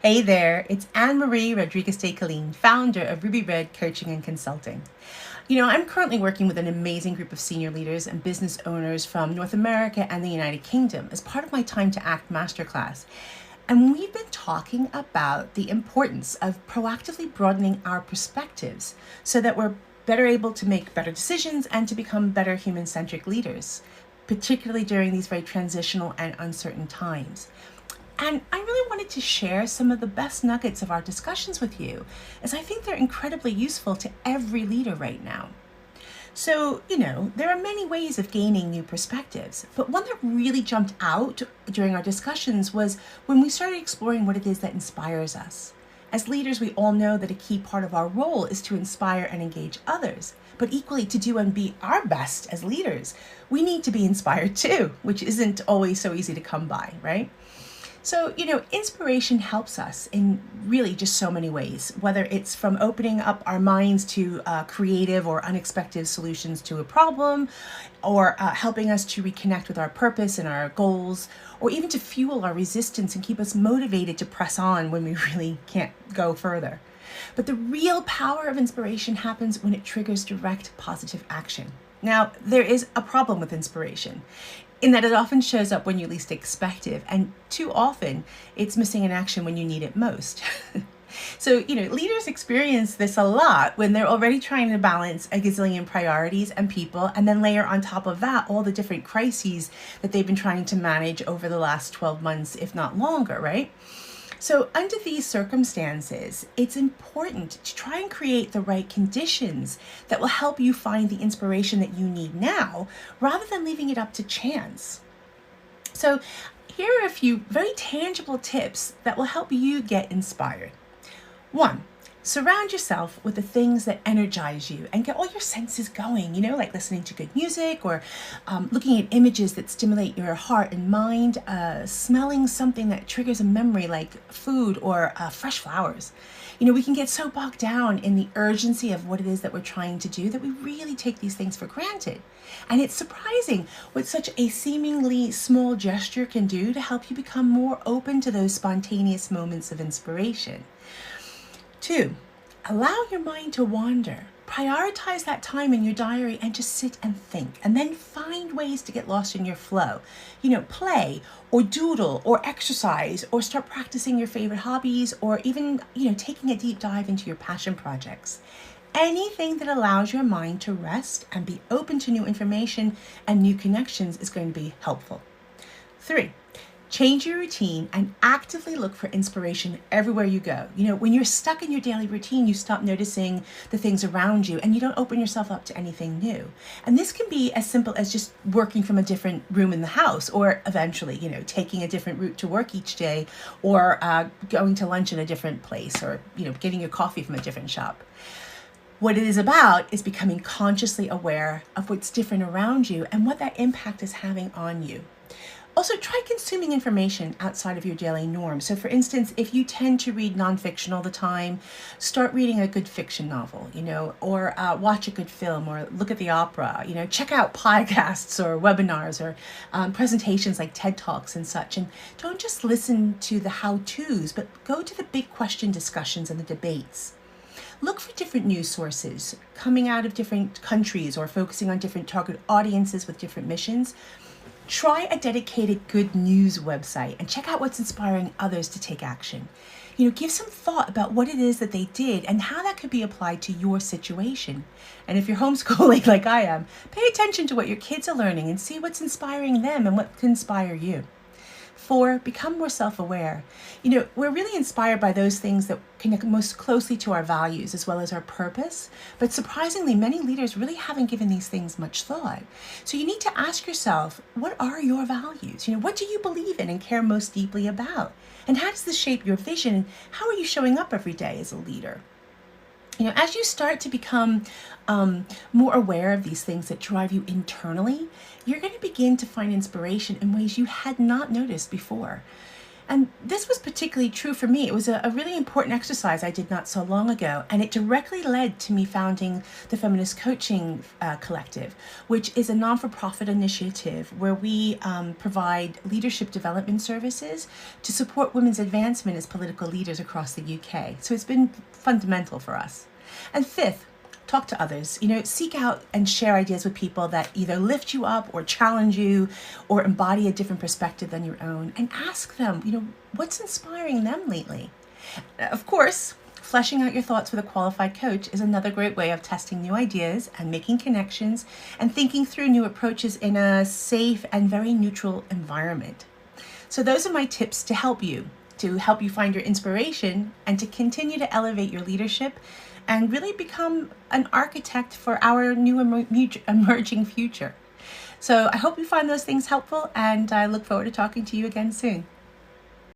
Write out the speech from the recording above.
Hey there, it's Anne-Marie Rodriguez de Colleen, founder of Ruby Red Coaching and Consulting. I'm currently working with an amazing group of senior leaders and business owners from North America and the United Kingdom as part of my Time to Act masterclass. And we've been talking about the importance of proactively broadening our perspectives so that we're better able to make better decisions and to become better human-centric leaders, particularly during these very transitional and uncertain times. And I really wanted to share some of the best nuggets of our discussions with you, as I think they're incredibly useful to every leader right now. So, there are many ways of gaining new perspectives, but one that really jumped out during our discussions was when we started exploring what it is that inspires us. As leaders, we all know that a key part of our role is to inspire and engage others, but equally to do and be our best as leaders, we need to be inspired too, which isn't always so easy to come by, right? So, inspiration helps us in really just so many ways, whether it's from opening up our minds to creative or unexpected solutions to a problem, or helping us to reconnect with our purpose and our goals, or even to fuel our resistance and keep us motivated to press on when we really can't go further. But the real power of inspiration happens when it triggers direct positive action. Now, there is a problem with inspiration in that it often shows up when you least expect it, and too often it's missing in action when you need it most. So, leaders experience this a lot when they're already trying to balance a gazillion priorities and people, and then layer on top of that all the different crises that they've been trying to manage over the last 12 months, if not longer, right? So under these circumstances, it's important to try and create the right conditions that will help you find the inspiration that you need now, rather than leaving it up to chance. So here are a few very tangible tips that will help you get inspired. 1, surround yourself with the things that energize you and get all your senses going, like listening to good music or looking at images that stimulate your heart and mind, smelling something that triggers a memory like food or fresh flowers. We can get so bogged down in the urgency of what it is that we're trying to do that we really take these things for granted. And it's surprising what such a seemingly small gesture can do to help you become more open to those spontaneous moments of inspiration. 2, allow your mind to wander. Prioritize that time in your diary and just sit and think, and then find ways to get lost in your flow. Play or doodle or exercise or start practicing your favorite hobbies, or even, taking a deep dive into your passion projects. Anything that allows your mind to rest and be open to new information and new connections is going to be helpful. 3, change your routine and actively look for inspiration everywhere you go. When you're stuck in your daily routine, you stop noticing the things around you and you don't open yourself up to anything new. And this can be as simple as just working from a different room in the house, or eventually, taking a different route to work each day, or going to lunch in a different place, or, getting your coffee from a different shop. What it is about is becoming consciously aware of what's different around you and what that impact is having on you. Also, try consuming information outside of your daily norm. So for instance, if you tend to read nonfiction all the time, start reading a good fiction novel, or watch a good film, or look at the opera, check out podcasts or webinars or presentations like TED Talks and such. And don't just listen to the how-tos, but go to the big question discussions and the debates. Look for different news sources coming out of different countries or focusing on different target audiences with different missions. Try a dedicated good news website and check out what's inspiring others to take action. Give some thought about what it is that they did and how that could be applied to your situation. And if you're homeschooling like I am, pay attention to what your kids are learning and see what's inspiring them and what can inspire you. 4, become more self-aware. We're really inspired by those things that connect most closely to our values as well as our purpose. But surprisingly, many leaders really haven't given these things much thought. So you need to ask yourself, what are your values? What do you believe in and care most deeply about? And how does this shape your vision? And how are you showing up every day as a leader? As you start to become more aware of these things that drive you internally, you're going to begin to find inspiration in ways you had not noticed before. And this was particularly true for me. It was a really important exercise I did not so long ago, and it directly led to me founding the Feminist Coaching Collective, which is a non-for-profit initiative where we provide leadership development services to support women's advancement as political leaders across the UK. So it's been fundamental for us. And fifth, talk to others. Seek out and share ideas with people that either lift you up or challenge you or embody a different perspective than your own, and ask them, what's inspiring them lately. Of course, fleshing out your thoughts with a qualified coach is another great way of testing new ideas and making connections and thinking through new approaches in a safe and very neutral environment. So those are my tips to help you find your inspiration and to continue to elevate your leadership and really become an architect for our new emerging future. So I hope you find those things helpful, and I look forward to talking to you again soon.